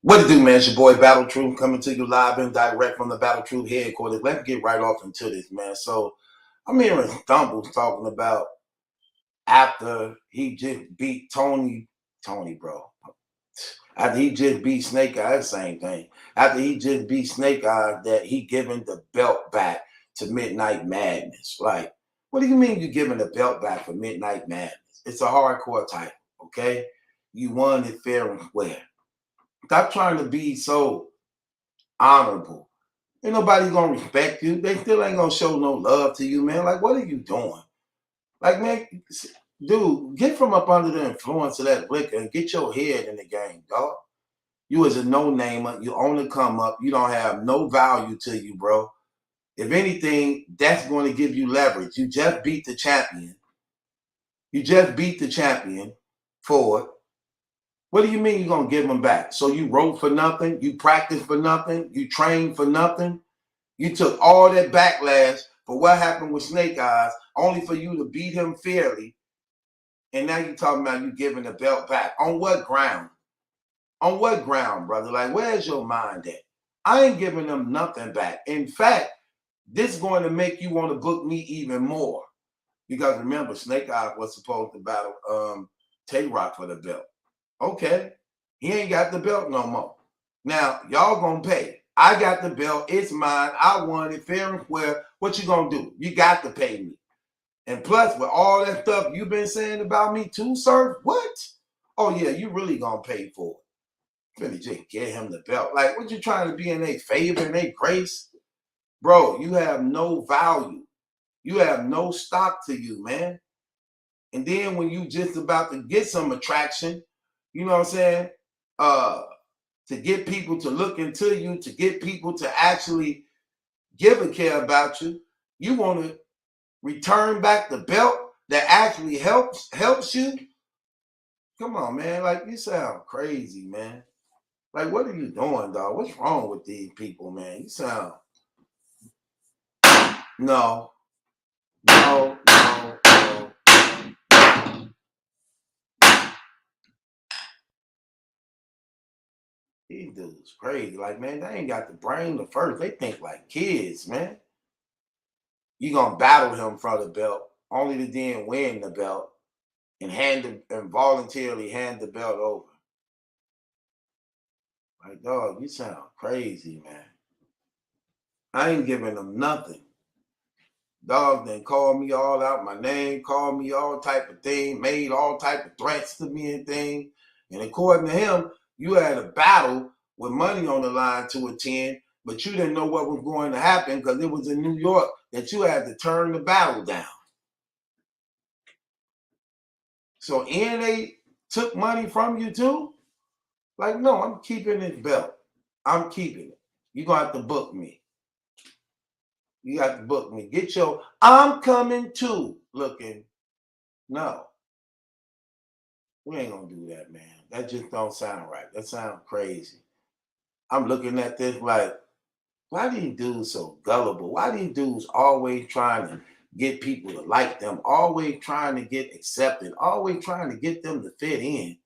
What it do, man? It's your boy Battle Truth coming to you live and direct from the Battle Truth headquarters. Let's get right off into this, man. So I'm hearing Stumbles talking about after he just beat Tony, bro. After he just beat Snake Eyes, same thing. After he just beat Snake Eyes, that he giving the belt back to Midnight Madness. Like, what do you mean you giving the belt back for Midnight Madness? It's a hardcore title, okay? You won it fair and square. Stop trying to be so honorable. Ain't nobody gonna respect you. They still ain't gonna show no love to you, man. Like, what are you doing? Like, man, dude, get from up under the influence of that liquor and get your head in the game, dog. You as a no-namer, you only come up, you don't have no value to you, bro. If anything, that's going to give you leverage. You just beat the champion. You just beat the champion for it. What do you mean you're going to give them back? So you wrote for nothing? You practiced for nothing? You trained for nothing? You took all that backlash for what happened with Snake Eyes only for you to beat him fairly. And now you're talking about you giving the belt back. On what ground? On what ground, brother? Like, where's your mind at? I ain't giving them nothing back. In fact, this is going to make you want to book me even more. Because remember, Snake Eyes was supposed to battle Tay-Rock for the belt. Okay, he ain't got the belt no more. Now, y'all gonna pay. I got the belt. It's mine. I won it fair and square. What you gonna do? You got to pay me. And plus, with all that stuff you've been saying about me too, sir, what? Oh, yeah, you really gonna pay for it. Really just get him the belt. Like, what you trying to be in a favor and a grace? Bro, you have no value. You have no stock to you, man. And then when you just about to get some attraction, you know what I'm saying? To get people to look into you, to get people to actually give a care about you, you want to return back the belt that actually helps you? Come on, man. Like, you sound crazy, man. Like, what are you doing, dog? What's wrong with these people, man? You sound no, no, no, no. These dudes crazy. Like, man, they ain't got the brain to first. They think like kids, man. You gonna battle him for the belt, only to then win the belt and voluntarily hand the belt over. Like, dog, you sound crazy, man. I ain't giving them nothing. Dog then called me all out my name, called me all type of thing, made all type of threats to me and things. And according to him, you had a battle with money on the line to attend, but you didn't know what was going to happen because it was in New York that you had to turn the battle down. So they took money from you too? Like, no, I'm keeping this belt. I'm keeping it. You're going to have to book me. You got to book me. Get your I'm coming too looking. No, we ain't going to do that, man. That just don't sound right. That sounds crazy. I'm looking at this like, why these dudes so gullible? Why these dudes always trying to get people to like them, always trying to get accepted, always trying to get them to fit in?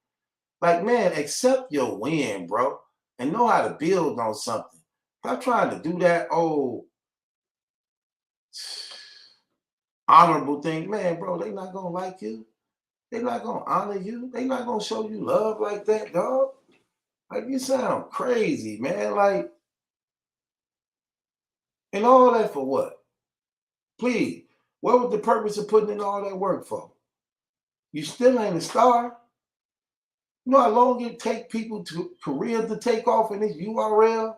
Like, man, accept your win, bro, and know how to build on something. Stop trying to do that honorable thing. Man, bro, they not gonna like you. They not gonna honor you. They not gonna show you love like that, dog. Like, you sound crazy, man. Like, and all that for what? Please, what was the purpose of putting in all that work for? You still ain't a star. You know how long it take people to careers to take off in this URL?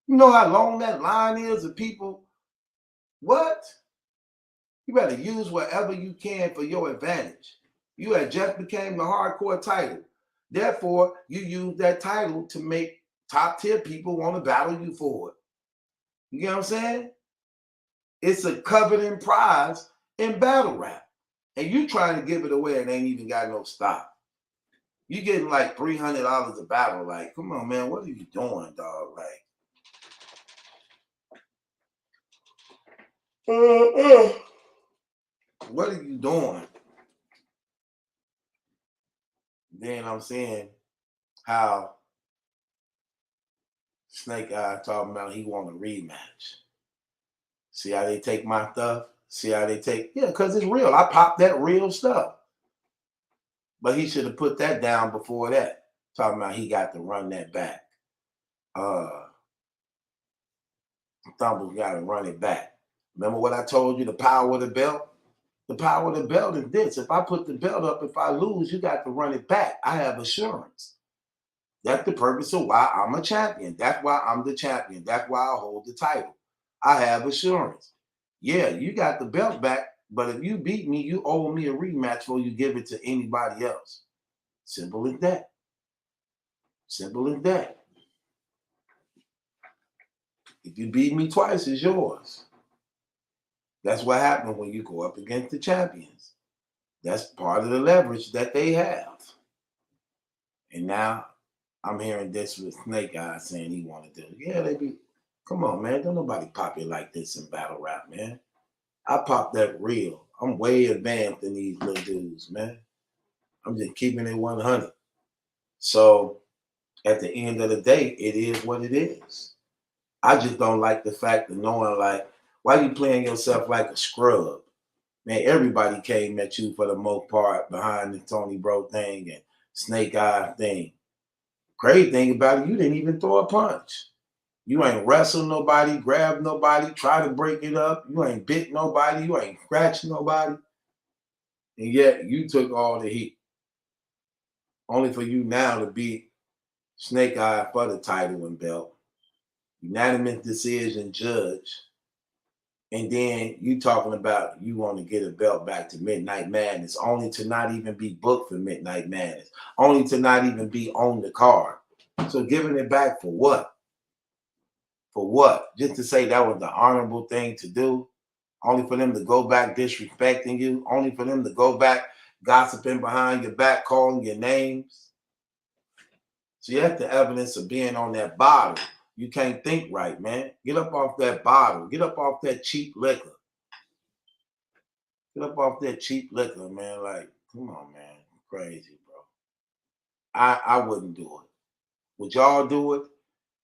You know how long that line is of people? What? You better use whatever you can for your advantage. You had just became the hardcore title. Therefore, you use that title to make top tier people want to battle you for it. You get what I'm saying? It's a coveted prize in battle rap. And you trying to give it away and ain't even got no stock. You getting like $300 a battle. Like, come on, man, what are you doing, dog? Like, what are you doing? Then I'm saying, how Snake Eye talking about he want a rematch. See how they take my stuff? See how they take, yeah, because it's real. I popped that real stuff. But he should have put that down before that. Talking about he got to run that back. Thumble got to run it back. Remember what I told you, the power of the belt? The power of the belt is this. If I put the belt up, if I lose, you got to run it back. I have assurance. That's the purpose of why I'm a champion. That's why I'm the champion. That's why I hold the title. I have assurance. Yeah, you got the belt back, but if you beat me, you owe me a rematch before you give it to anybody else. Simple as that. Simple as that. If you beat me twice, it's yours. That's what happens when you go up against the champions. That's part of the leverage that they have. And now I'm hearing this with Snake Eye saying he want to do it. Yeah, they be, come on, man. Don't nobody pop it like this in battle rap, man. I pop that real. I'm way advanced than these little dudes, man. I'm just keeping it 100. So at the end of the day, it is what it is. I just don't like the fact of knowing, like, why you playing yourself like a scrub? Man, everybody came at you for the most part behind the Tony Bro thing and Snake Eye thing. Crazy thing about it, you didn't even throw a punch. You ain't wrestled nobody, grabbed nobody, try to break it up. You ain't bit nobody. You ain't scratched nobody. And yet you took all the heat. Only for you now to beat Snake Eye for the title and belt. Unanimous decision judge. And then you talking about you want to get a belt back to Midnight Madness, only to not even be booked for Midnight Madness, only to not even be on the card. So giving it back for what? For what? Just to say that was the honorable thing to do? Only for them to go back disrespecting you? Only for them to go back gossiping behind your back, calling your names? So you have the evidence of being on that bottle. You can't think right, man. Get up off that bottle. Get up off that cheap liquor. Get up off that cheap liquor, man. Like, come on, man. Crazy, bro. I wouldn't do it. Would y'all do it?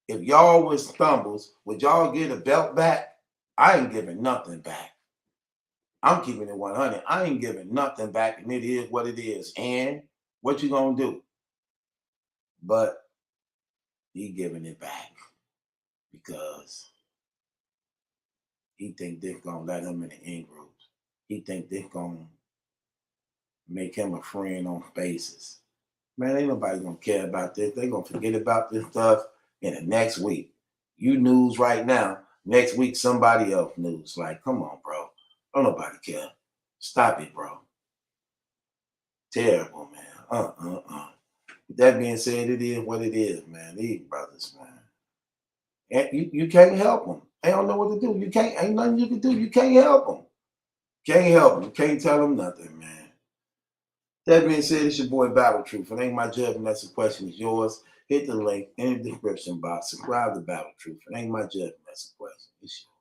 If y'all was stumbles, would y'all get a belt back? I ain't giving nothing back. I'm keeping it 100. I ain't giving nothing back, and it is what it is. And what you gonna do? But he giving it back because he think they're gonna let him in the in groups. He think they're gonna make him a friend on Spaces. Man, ain't nobody gonna care about this. They gonna forget about this stuff in the next week. You news right now. Next week, somebody else news. Like, come on, bro. Don't nobody care. Stop it, bro. Terrible, man. With that being said, it is what it is, man. These brothers, man. And you can't help them. They don't know what to do. You can't, ain't nothing you can do. You can't help them. Can't help them. Can't tell them nothing, man. That being said, it's your boy Battle Truth. It ain't my judgment. That's the question. Is yours. Hit the link in the description box. Subscribe to Battle Truth. It ain't my judgment. That's the question. It's yours.